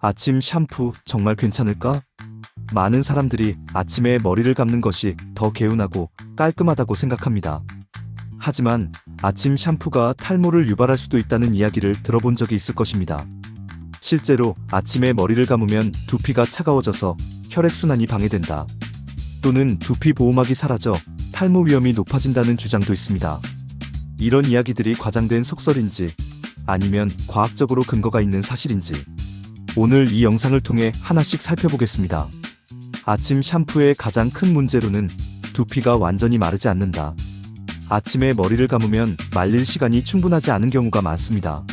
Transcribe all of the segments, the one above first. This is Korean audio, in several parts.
아침 샴푸 정말 괜찮을까? 많은 사람들이 아침에 머리를 감는 것이 더 개운하고 깔끔하다고 생각합니다. 하지만 아침 샴푸가 탈모를 유발할 수도 있다는 이야기를 들어본 적이 있을 것입니다. 실제로 아침에 머리를 감으면 두피가 차가워져서 혈액순환이 방해된다. 또는 두피 보호막이 사라져 탈모 위험이 높아진다는 주장도 있습니다. 이런 이야기들이 과장된 속설인지 아니면 과학적으로 근거가 있는 사실인지 오늘 이 영상을 통해 하나씩 살펴보겠습니다. 아침 샴푸의 가장 큰 문제로는 두피가 완전히 마르지 않는다. 아침에 머리를 감으면 말릴 시간이 충분하지 않은 경우가 많습니다.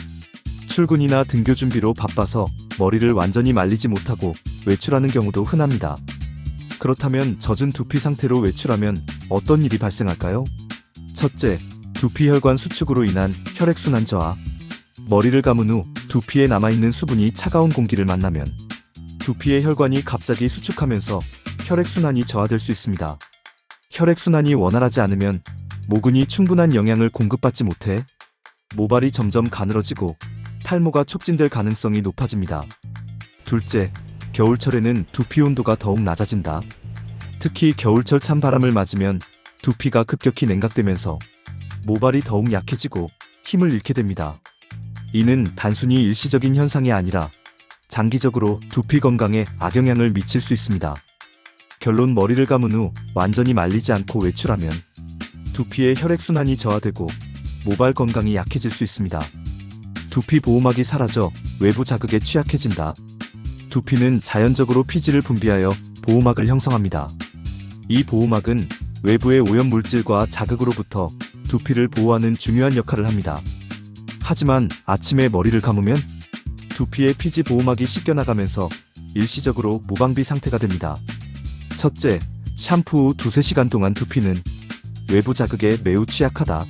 출근이나 등교 준비로 바빠서 머리를 완전히 말리지 못하고 외출하는 경우도 흔합니다. 그렇다면 젖은 두피 상태로 외출하면 어떤 일이 발생할까요? 첫째, 두피혈관 수축으로 인한 혈액순환 저하. 머리를 감은 후 두피에 남아있는 수분이 차가운 공기를 만나면 두피의 혈관이 갑자기 수축하면서 혈액순환이 저하될 수 있습니다. 혈액순환이 원활하지 않으면 모근이 충분한 영양을 공급받지 못해 모발이 점점 가늘어지고 탈모가 촉진될 가능성이 높아집니다. 둘째, 겨울철에는 두피 온도가 더욱 낮아진다. 특히 겨울철 찬바람을 맞으면 두피가 급격히 냉각되면서 모발이 더욱 약해지고 힘을 잃게 됩니다. 이는 단순히 일시적인 현상이 아니라 장기적으로 두피 건강에 악영향을 미칠 수 있습니다. 결론, 머리를 감은 후 완전히 말리지 않고 외출하면 두피의 혈액순환이 저하되고 모발 건강이 약해질 수 있습니다. 두피 보호막이 사라져 외부 자극에 취약해진다. 두피는 자연적으로 피지를 분비하여 보호막을 형성합니다. 이 보호막은 외부의 오염물질과 자극으로부터 두피를 보호하는 중요한 역할을 합니다. 하지만 아침에 머리를 감으면 두피의 피지 보호막이 씻겨나가면서 일시적으로 무방비 상태가 됩니다. 첫째, 샴푸 후 2~3시간 동안 두피는 외부 자극에 매우 취약하다.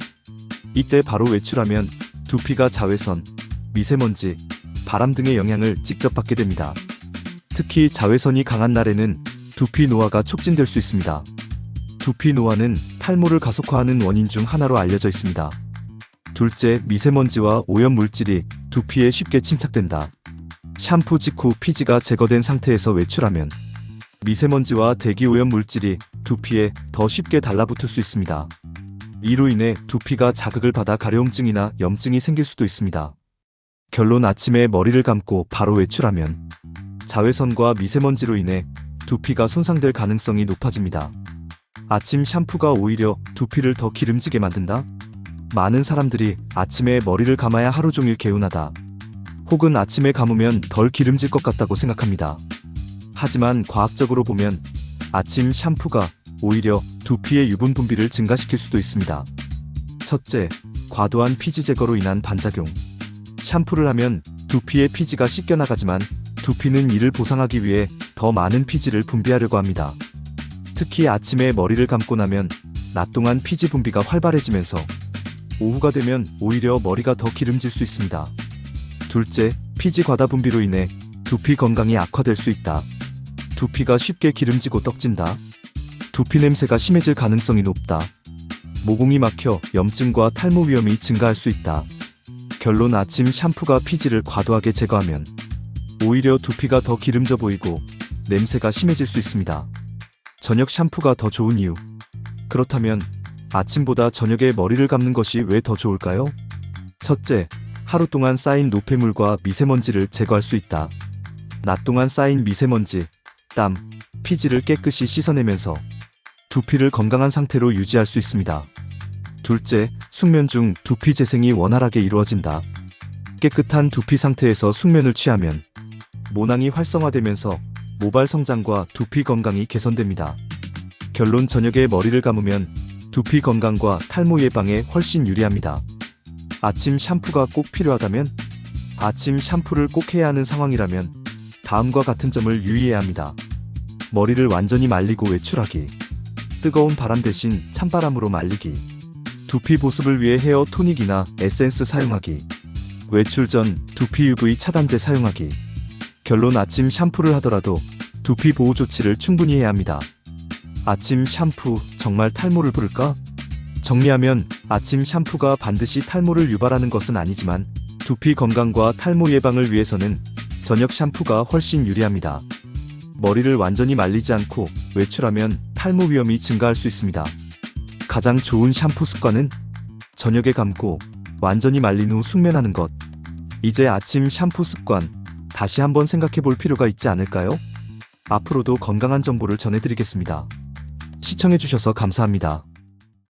이때 바로 외출하면 두피가 자외선, 미세먼지, 바람 등의 영향을 직접 받게 됩니다. 특히 자외선이 강한 날에는 두피 노화가 촉진될 수 있습니다. 두피 노화는 탈모를 가속화하는 원인 중 하나로 알려져 있습니다. 둘째, 미세먼지와 오염물질이 두피에 쉽게 침착된다. 샴푸 직후 피지가 제거된 상태에서 외출하면 미세먼지와 대기 오염물질이 두피에 더 쉽게 달라붙을 수 있습니다. 이로 인해 두피가 자극을 받아 가려움증이나 염증이 생길 수도 있습니다. 결론, 아침에 머리를 감고 바로 외출하면 자외선과 미세먼지로 인해 두피가 손상될 가능성이 높아집니다. 아침 샴푸가 오히려 두피를 더 기름지게 만든다? 많은 사람들이 아침에 머리를 감아야 하루 종일 개운하다, 혹은 아침에 감으면 덜 기름질 것 같다고 생각합니다. 하지만 과학적으로 보면 아침 샴푸가 오히려 두피의 유분 분비를 증가시킬 수도 있습니다. 첫째, 과도한 피지 제거로 인한 반작용. 샴푸를 하면 두피의 피지가 씻겨나가지만 두피는 이를 보상하기 위해 더 많은 피지를 분비하려고 합니다. 특히 아침에 머리를 감고 나면 낮 동안 피지 분비가 활발해지면서 오후가 되면 오히려 머리가 더 기름질 수 있습니다. 둘째, 피지 과다 분비로 인해 두피 건강이 악화될 수 있다. 두피가 쉽게 기름지고 떡진다. 두피 냄새가 심해질 가능성이 높다. 모공이 막혀 염증과 탈모 위험이 증가할 수 있다. 결론, 아침 샴푸가 피지를 과도하게 제거하면 오히려 두피가 더 기름져 보이고 냄새가 심해질 수 있습니다. 저녁 샴푸가 더 좋은 이유. 그렇다면 아침보다 저녁에 머리를 감는 것이 왜 더 좋을까요? 첫째, 하루 동안 쌓인 노폐물과 미세먼지를 제거할 수 있다. 낮 동안 쌓인 미세먼지, 땀, 피지를 깨끗이 씻어내면서 두피를 건강한 상태로 유지할 수 있습니다. 둘째, 숙면 중 두피 재생이 원활하게 이루어진다. 깨끗한 두피 상태에서 숙면을 취하면 모낭이 활성화되면서 모발 성장과 두피 건강이 개선됩니다. 결론, 저녁에 머리를 감으면 두피 건강과 탈모 예방에 훨씬 유리합니다. 아침 샴푸가 꼭 필요하다면? 아침 샴푸를 꼭 해야 하는 상황이라면 다음과 같은 점을 유의해야 합니다. 머리를 완전히 말리고 외출하기. 뜨거운 바람 대신 찬바람으로 말리기. 두피 보습을 위해 헤어 토닉이나 에센스 사용하기. 외출 전 두피 UV 차단제 사용하기. 결론, 아침 샴푸를 하더라도 두피 보호 조치를 충분히 해야 합니다. 아침 샴푸 정말 탈모를 부를까? 정리하면 아침 샴푸가 반드시 탈모를 유발하는 것은 아니지만 두피 건강과 탈모 예방을 위해서는 저녁 샴푸가 훨씬 유리합니다. 머리를 완전히 말리지 않고 외출하면 탈모 위험이 증가할 수 있습니다. 가장 좋은 샴푸 습관은 저녁에 감고 완전히 말린 후 숙면하는 것. 이제 아침 샴푸 습관 다시 한번 생각해 볼 필요가 있지 않을까요? 앞으로도 건강한 정보를 전해드리겠습니다. 시청해주셔서 감사합니다.